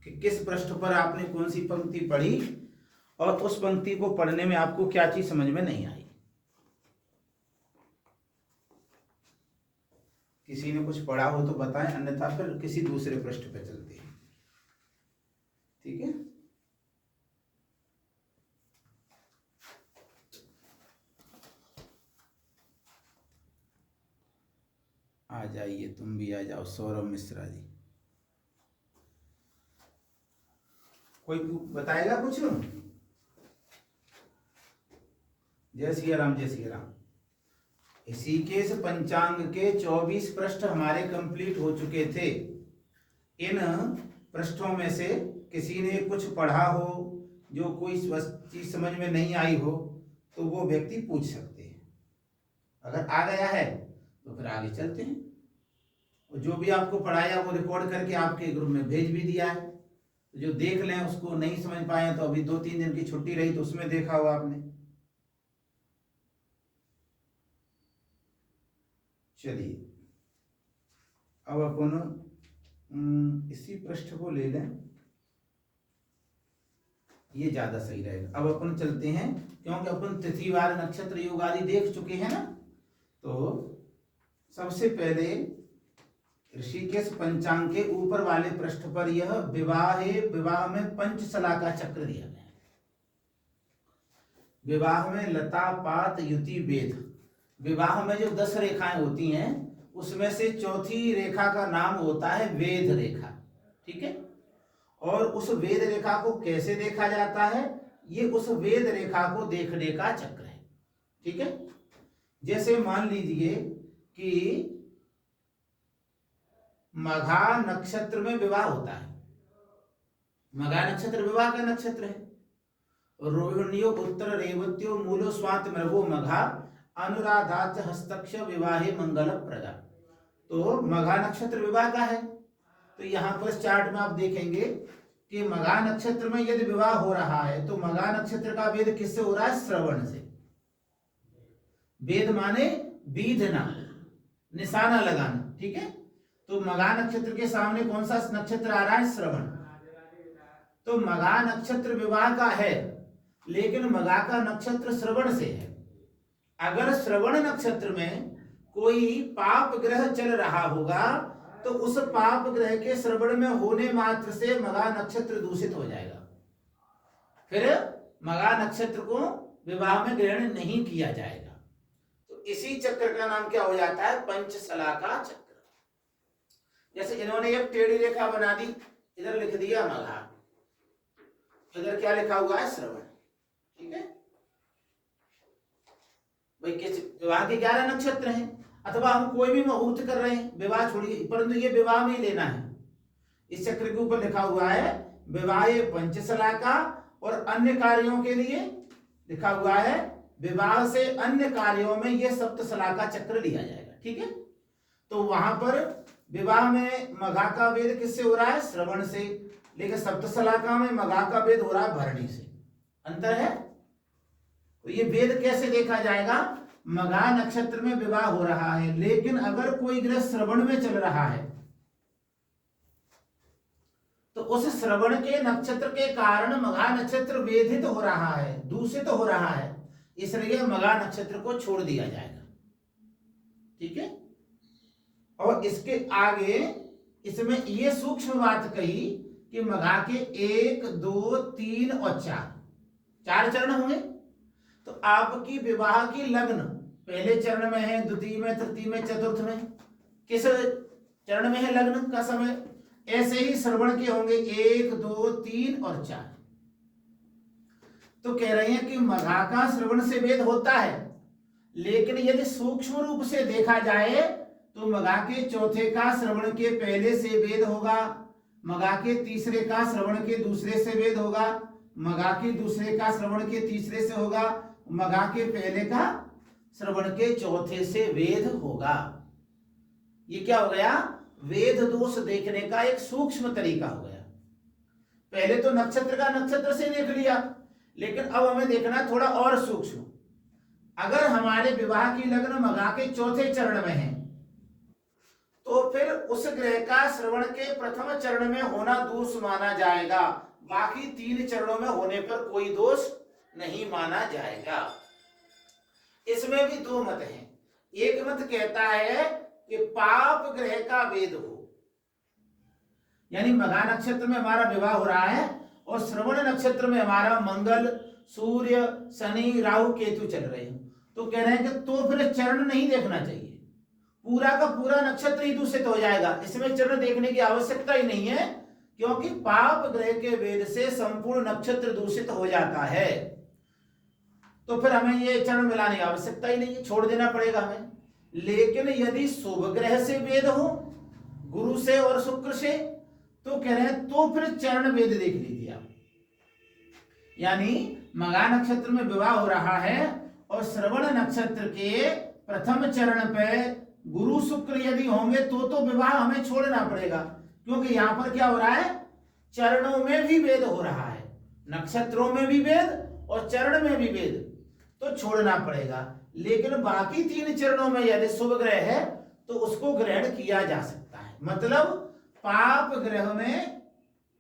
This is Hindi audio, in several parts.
कि किस पृष्ठ पर आपने कौन सी पंक्ति पढ़ी और उस पंक्ति को पढ़ने में आपको क्या चीज समझ में नहीं आई। किसी ने कुछ पढ़ा हो तो बताएं, अन्यथा फिर किसी दूसरे पृष्ठ पे चलते हैं। ठीक है, आ जाइए, तुम भी आ जाओ, सौरभ मिश्रा जी। कोई बताएगा कुछ? जय सिया राम, जय सिया राम। ऋषिकेश पंचांग के 24 पृष्ठ हमारे कंप्लीट हो चुके थे। इन पृष्ठों में से किसी ने कुछ पढ़ा हो, जो कोई चीज समझ में नहीं आई हो, तो वो व्यक्ति पूछ सकते हैं। अगर आ गया है तो फिर आगे चलते हैं। और जो भी आपको पढ़ाया वो रिकॉर्ड करके आपके ग्रुप में भेज भी दिया है, तो जो देख लें। उसको नहीं समझ पाए तो अभी 2-3 दिन की छुट्टी रही तो उसमें देखा होगा आपने। चलिए, अब अपन इसी पृष्ठ को ले लें, ये ज्यादा सही रहेगा। अब अपन चलते हैं, क्योंकि अपन तिथिवार नक्षत्र योग आदि देख चुके हैं ना। तो सबसे पहले ऋषिकेश पंचांग के ऊपर वाले पृष्ठ पर यह विवाह में पंचसला का चक्र दिया गया है। विवाह में लता पात युति वेद, विवाह में जो 10 रेखाएं होती हैं उसमें से चौथी रेखा का नाम होता है वेद रेखा। ठीक है, और उस वेद रेखा को कैसे देखा जाता है? ये उस वेद रेखा को देखने का चक्र है। ठीक है, जैसे मान लीजिए कि मघा नक्षत्र में विवाह होता है। मघा नक्षत्र विवाह का नक्षत्र है। रोहिण्यो उत्तर रेवत्यो मूलो स्वात मृगो मघा अनुराधाच हस्तक्ष विवाहे मंगल प्रदा। तो मघा नक्षत्र विवाह का है। तो यहां पर चार्ट में आप देखेंगे कि मघा नक्षत्र में यदि विवाह हो रहा है तो मघा नक्षत्र का वेद किससे हो रहा है? श्रवण से। वेद माने बीधना, निशाना लगाना। ठीक है, तो मघा नक्षत्र के सामने कौन सा नक्षत्र आ रहा है? श्रवण। तो मघा नक्षत्र विवाह का है, लेकिन मघा का नक्षत्र श्रवण से है। अगर श्रवण नक्षत्र में कोई पाप ग्रह चल रहा होगा तो उस पाप ग्रह के श्रवण में होने मात्र से मघा नक्षत्र दूषित हो जाएगा। फिर मघा नक्षत्र को विवाह में ग्रहण नहीं किया जाएगा। तो इसी चक्र का नाम क्या हो जाता है? पंचसला का चक्र। जैसे इन्होंने एक टेढ़ी रेखा बना दी, इधर लिख दिया मघा, इधर क्या लिखा हुआ है? श्रवण। ठीक है भाई, किस विवाह के 11 नक्षत्र हैं, अथवा हम कोई भी मुहूर्त कर रहे हैं, विवाह छोड़िए, परंतु ये विवाह में ही लेना है। इस चक्र के ऊपर लिखा हुआ है विवाह पंचसला का, और अन्य कार्यों के लिए लिखा हुआ है विवाह से अन्य कार्यों में ये सप्तसला का चक्र लिया जाएगा। ठीक है, तो वहां पर विवाह में मघा का वेद किससे हो रहा है? श्रवण से। लेकिन सप्तसलाका में मघा का वेद हो रहा है भरणी से। अंतर है। तो ये वेद कैसे देखा जाएगा? मघा नक्षत्र में विवाह हो रहा है, लेकिन अगर कोई ग्रह श्रवण में चल रहा है तो उस श्रवण के नक्षत्र के कारण मघा नक्षत्र वेधित हो रहा है, दूषित हो रहा है, इसलिए मघा नक्षत्र को छोड़ दिया जाएगा। ठीक है, और इसके आगे इसमें ये सूक्ष्म बात कही कि मघा के 1, 2, 3 और 4 चरण होंगे। तो आपकी विवाह की लग्न पहले चरण में है, द्वितीय में, तृतीय में, चतुर्थ में, किस चरण में है लग्न का समय? ऐसे ही श्रवण के होंगे 1, 2, 3 और 4। तो कह रहे हैं कि मघा का श्रवण से वेद होता है, लेकिन यदि सूक्ष्म रूप से देखा जाए तो मघा के चौथे का श्रवण के पहले से वेद होगा, मघा के तीसरे का श्रवण के दूसरे से वेद होगा, मघा के दूसरे का श्रवण के तीसरे से होगा, मघा के पहले का श्रवण के चौथे से वेद होगा। ये क्या हो गया? वेद दोष देखने का एक सूक्ष्म तरीका हो गया। पहले तो नक्षत्र का नक्षत्र से देख लिया, लेकिन अब हमें देखना थोड़ा और सूक्ष्म। अगर हमारे विवाह की लग्न मघा के चौथे चरण में है तो फिर उस ग्रह का श्रवण के प्रथम चरण में होना दोष माना जाएगा, बाकी 3 चरणों में होने पर कोई दोष नहीं माना जाएगा। इसमें भी 2 मत हैं। एक मत कहता है कि पाप ग्रह का वेद हो, यानी मघा नक्षत्र में हमारा विवाह हो रहा है और श्रवण नक्षत्र में हमारा मंगल, सूर्य, शनि, राहु, केतु चल रहे हैं, तो कह रहे हैं कि तो फिर चरण नहीं देखना चाहिए, पूरा का पूरा नक्षत्र ही दूषित हो जाएगा, इसमें चरण देखने की आवश्यकता ही नहीं है, क्योंकि पाप ग्रह के वेद से संपूर्ण नक्षत्र दूषित हो जाता है। तो फिर हमें ये चरण मिलाने की आवश्यकता ही नहीं है, छोड़ देना पड़ेगा हमें। लेकिन यदि शुभ ग्रह से वेद हो, गुरु से और शुक्र से, तो कह रहे हैं तो फिर चरण वेद देख लीजिए आप। यानी मघा नक्षत्र में विवाह हो रहा है और श्रवण नक्षत्र के प्रथम चरण पे गुरु शुक्र यदि होंगे तो विवाह हमें छोड़ना पड़ेगा, क्योंकि यहां पर क्या हो रहा है, चरणों में भी वेद हो रहा है, नक्षत्रों में भी वेद और चरण में भी वेद, तो छोड़ना पड़ेगा। लेकिन बाकी 3 चरणों में यदि शुभ ग्रह है तो उसको ग्रहण किया जा सकता है। मतलब पाप ग्रह में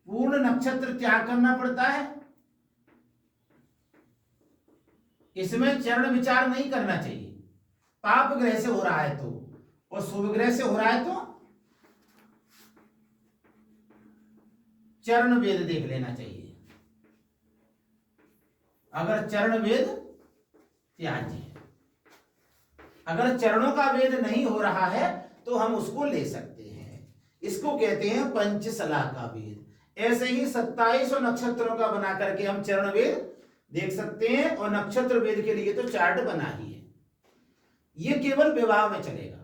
पूर्ण नक्षत्र त्याग करना पड़ता है, इसमें चरण विचार नहीं करना चाहिए। पाप ग्रह से हो रहा है तो, और शुभ ग्रह से हो रहा है तो चरण वेद देख लेना चाहिए। अगर चरण वेद त्याज्य है, अगर चरणों का वेद नहीं हो रहा है तो हम उसको ले सकते हैं, इसको कहते हैं पंचसला का वेद। ऐसे ही 27 नक्षत्रों का बना करके हम चरण वेद देख सकते हैं, और नक्षत्र वेद के लिए तो चार्ट बना ही है, ये केवल विवाह में चलेगा।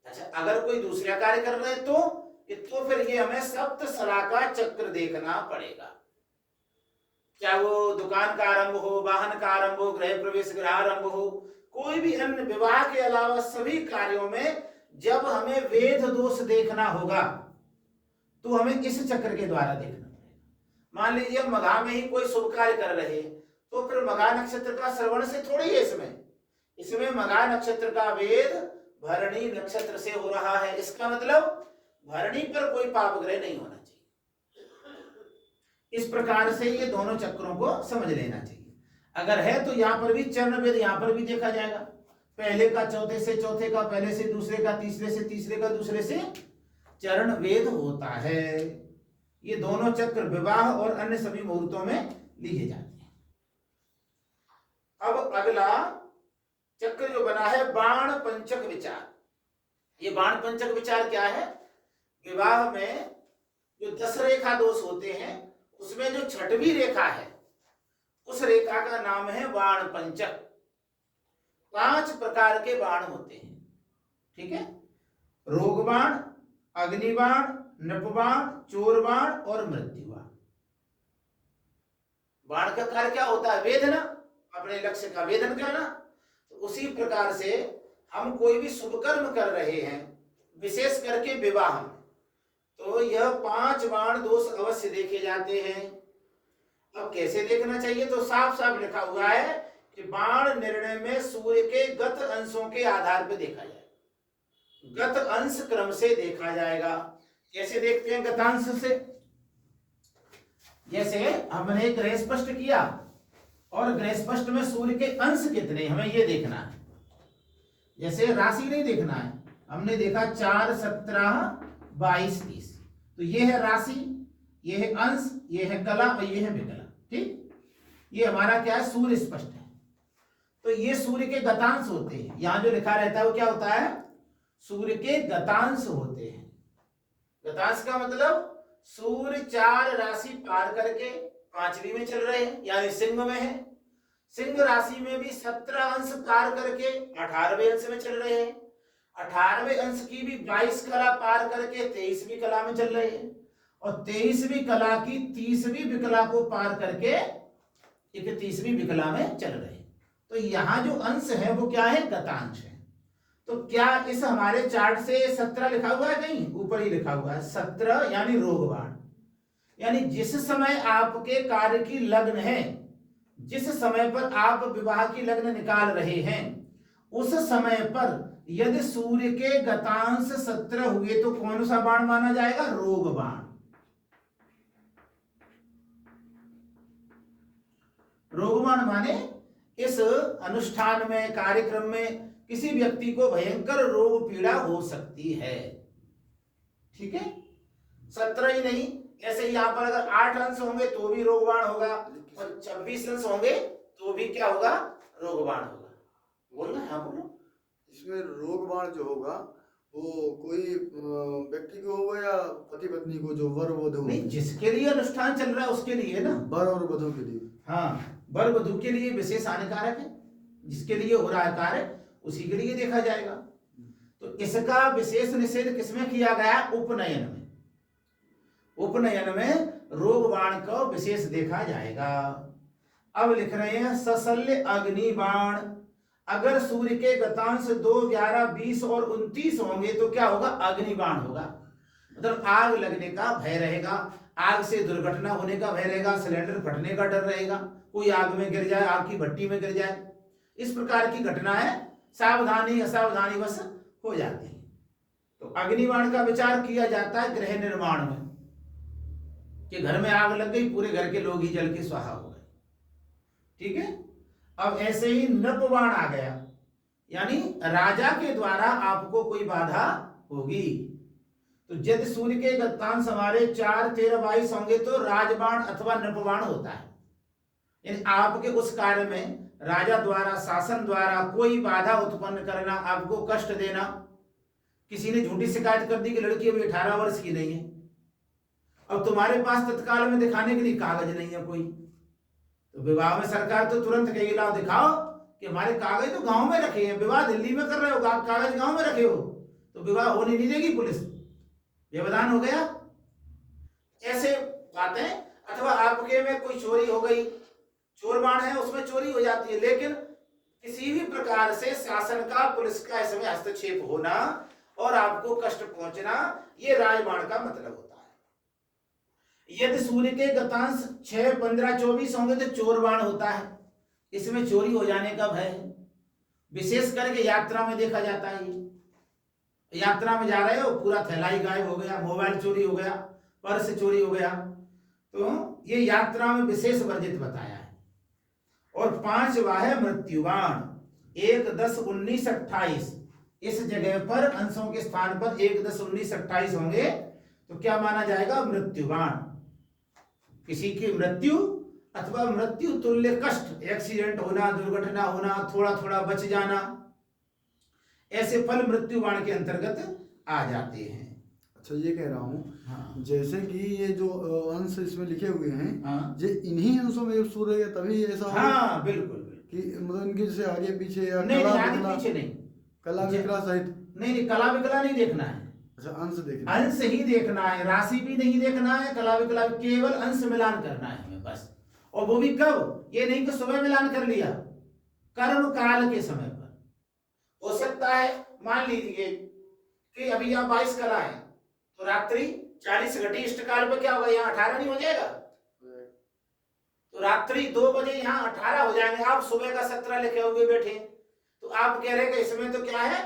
अच्छा, अगर कोई दूसरा कार्य कर रहे हैं तो फिर ये हमें सप्तसला का चक्र देखना पड़ेगा, चाहे वो दुकान का आरंभ हो, वाहन का आरंभ हो, गृह प्रवेश, गृह आरंभ हो, कोई भी अन्य विवाह के अलावा सभी कार्यों में जब हमें वेद दोष देखना होगा तो हमें इस चक्र के द्वारा देखना पड़ेगा। मान लीजिए हम मघा में ही कोई शुभ कार्य कर रहे हैं, तो फिर मघा नक्षत्र का श्रवण से थोड़ी है, इसमें मघा नक्षत्र का वेद भरणी नक्षत्र से हो रहा है, इसका मतलब भरणी पर कोई पाप ग्रह नहीं होना चाहिए। इस प्रकार से ये दोनों चक्रों को समझ लेना चाहिए। अगर है तो यहाँ पर भी चरण वेद यहाँ पर भी देखा जाएगा, पहले का चौथे से, चौथे का पहले से, दूसरे का तीसरे से, तीसरे का दूसरे से चरण वेद होता है। ये दोनों चक्र विवाह और अन्य सभी मुहूर्तों में लिए जाते हैं। अब अगला चक्र जो बना है बाण पंचक विचार। ये बाण पंचक विचार क्या है, विवाह में जो 10 रेखा दोष होते हैं उसमें जो 6वीं रेखा है उस रेखा का नाम है बाण पंचक। 5 प्रकार के बाण होते हैं, ठीक है, रोग बाण, अग्निबाण, नृपबाण, चोर बाण और मृत्यु बाण। बाण का कार्य क्या होता है, वेदना, अपने लक्ष्य का वेदन करना। तो उसी प्रकार से हम कोई भी शुभ कर्म कर रहे हैं, विशेष करके विवाह में, तो यह 5 बाण दोष अवश्य देखे जाते हैं। अब कैसे देखना चाहिए, तो साफ साफ लिखा हुआ है कि बाण निर्णय में सूर्य के गत अंशों के आधार पर देखा जाए, गत अंश क्रम से देखा जाएगा। कैसे देखते हैं गतांश से, जैसे हमने ग्रह स्पष्ट किया और ग्रह स्पष्ट में सूर्य के अंश कितने, हमें ये देखना है। जैसे राशि नहीं देखना है, हमने देखा 4, 17, 22, 30, तो ये है राशि, ये है अंश, ये है कला और ये है विकला, ठीक। ये हमारा क्या है, सूर्य स्पष्ट है, तो ये सूर्य के गतांश होते हैं। यहां जो लिखा रहता है वो क्या होता है, सूर्य के गतांश होते हैं। गतांश का मतलब सूर्य 4 राशि पार करके 5वीं में चल रहे हैं, यानी सिंह में है। सिंह राशि में भी 17 अंश पार करके 18वें अंश में चल रहे हैं। 18वें अंश की भी 22 कला पार करके 23वीं कला में चल रहे हैं, और 23वीं कला की 30वीं विकला को पार करके 31वीं विकला में चल रहे हैं। तो यहाँ जो अंश है वो क्या है, गतांश है। तो क्या इस हमारे चार्ट से 17 लिखा हुआ है, कहीं ऊपर ही लिखा हुआ है 17, यानी रोग बाण। यानी जिस समय आपके कार्य की लग्न है, जिस समय पर आप विवाह की लग्न निकाल रहे हैं, उस समय पर यदि सूर्य के गतांश 17 हुए तो कौन सा बाण माना जाएगा? रोग बाण। रोग बाण माने इस अनुष्ठान में, कार्यक्रम में किसी व्यक्ति को भयंकर रोग पीड़ा हो सकती है। ठीक है, 17 ही नहीं, ऐसे ही यहाँ पर अगर 8 अंश होंगे तो भी रोगबाण होगा, और 26 अंश होंगे तो भी क्या होगा? रोगबाण होगा। बोलना? हाँ बोलो। इसमें रोग बाण जो होगा वो कोई व्यक्ति को होगा या पति पत्नी को, जो वर वधु? नहीं, जिसके लिए अनुष्ठान चल रहा है उसके लिए ना, वर और वधु के लिए। हाँ, वर वधु के लिए विशेष हानिकारक है, जिसके लिए हो रहा है कार्य उसी के लिए देखा जाएगा। तो इसका विशेष निषेध किसमें किया गया? उपनयन में। उपनयन में रोग बाण को विशेष देखा जाएगा। अब लिख रहे हैं सशल्य अग्नि बाण। अगर सूर्य के गतांश 2, 11, 20 और 29 होंगे तो क्या होगा? अग्नि बाण होगा। मतलब आग लगने का भय रहेगा, आग से दुर्घटना होने का भय रहेगा, सिलेंडर फटने का डर रहेगा, कोई आग में गिर जाए, आग की भट्टी में गिर जाए, इस प्रकार की घटनाएं सावधानी असावधानी बस हो जाती है। तो अग्निबाण का विचार किया जाता है गृह निर्माण में, कि घर में आग लग गई, पूरे घर के लोग ही जल के स्वाहा हो गए। ठीक है, अब ऐसे ही नृपबाण आ गया, यानी राजा के द्वारा आपको कोई बाधा होगी। तो यदि सूर्य के गतांश हमारे 4, 13, 22 होंगे तो राजबाण अथवा नृपबाण होता है। यानी आपके उस कार्य में राजा द्वारा, शासन द्वारा कोई बाधा उत्पन्न करना, आपको कष्ट देना। किसी ने झूठी शिकायत कर दी कि लड़की अभी 18 वर्ष की नहीं है, अब तुम्हारे पास तत्काल में दिखाने के लिए कागज नहीं है कोई, तो विवाह में सरकार तो तुरंत कहेगी लाओ दिखाओ कि हमारे कागज तो गांव में रखे हैं, विवाह दिल्ली में कर रहे हो, कागज गांव में रखे हो, तो विवाह होने नहीं देगी पुलिस। व्यवधान हो गया। ऐसे बातें, अथवा आपके में कोई चोरी हो गई, चोर बाण है उसमें चोरी हो जाती है, लेकिन किसी भी प्रकार से शासन का, पुलिस का इसमें हस्तक्षेप होना और आपको कष्ट पहुंचना, ये राजबाण का मतलब होता है। यदि सूर्य के गतांश 6, 15, 24 होंगे तो चोर बाण होता है, इसमें चोरी हो जाने का भय है। विशेष करके यात्रा में देखा जाता है। यात्रा में जा रहे हो, पूरा थैलाई गायब हो गया, मोबाइल चोरी हो गया, पर्स चोरी हो गया, तो ये यात्रा में विशेष वर्जित बताया है। और 5वां है मृत्युबाण। 1, 10, 19, 28 इस जगह पर अंशों के स्थान पर 1, 10, 19, 28 होंगे तो क्या माना जाएगा? मृत्युबाण। किसी की मृत्यु अथवा मृत्यु तुल्य कष्ट, एक्सीडेंट होना, दुर्घटना होना, थोड़ा थोड़ा बच जाना, ऐसे फल मृत्युबाण के अंतर्गत आ जाते हैं। अच्छा, ये कह रहा हूँ, हाँ। जैसे कि ये जो अंश इसमें लिखे हुए हैं, हाँ। ये इन्हीं अंशों में सूर्य है तभी ऐसा हो? हाँ बिल्कुल कि मतलब इनके जैसे आगे पीछे या नहीं, कला आगे विकला, पीछे नहीं, कला विकला सहित नहीं, कला विकला नहीं देखना है। अच्छा, अंश देखना, अंश ही देखना है, राशि भी नहीं देखना है, कला विकला, केवल अंश मिलान करना है हमें बस। और वो भी कब? ये नहीं कि सुबह मिलान कर लिया, कर्म काल के समय पर। हो सकता है मान लीजिए कि अभी यहाँ 22 कला है, तो रात्रि 40 घटी इष्ट काल पे क्या होगा? यहाँ 18 नहीं हो जाएगा? तो रात्रि 2 बजे यहाँ 18 हो जाएंगे, आप सुबह का 17 लिखे हुए बैठे, तो आप कह रहे हैं कि इसमें तो क्या है?